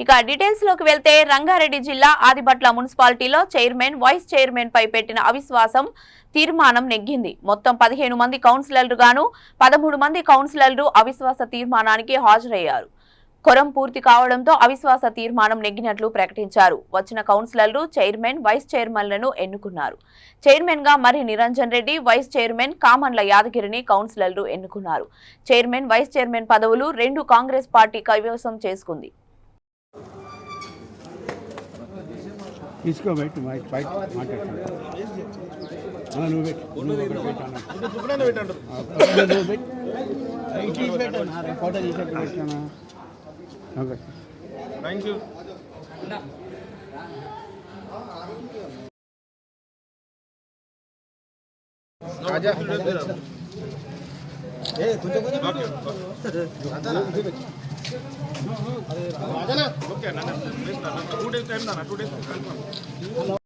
ఇక డీటెయిల్స్ లోకి వెళ్తే రంగారెడ్డి జిల్లా ఆదిబట్ల మున్సిపాలిటీలో చైర్మన్ వైస్ చైర్మన్ పై పెట్టిన అవిశ్వాసం తీర్మానం నెగ్గింది. మొత్తం 15 మంది కౌన్సిలర్లు గాను 13 మంది కౌన్సిలర్లు అవిశ్వాస తీర్మానానికి హాజరయ్యారు. కొరం పూర్తి కావడంతో అవిశ్వాస తీర్మానం నెగ్గినట్లు ప్రకటించారు. వచ్చిన కౌన్సిలర్లు చైర్మన్ వైస్ చైర్మన్లను ఎన్నుకున్నారు. చైర్మన్ గా మరి నిరంజన్ రెడ్డి, వైస్ చైర్మన్ కామన్ల యాదగిరిని కౌన్సిలర్లు ఎన్నుకున్నారు. చైర్మన్ వైస్ చైర్మన్ పదవులు 2 కాంగ్రెస్ పార్టీ కైవసం చేసుకుంది. इसको बैठ फाइट थैंक यू आजा ए कुछ ఓకే అన్న 2 డేస్ టైం 2 డేస్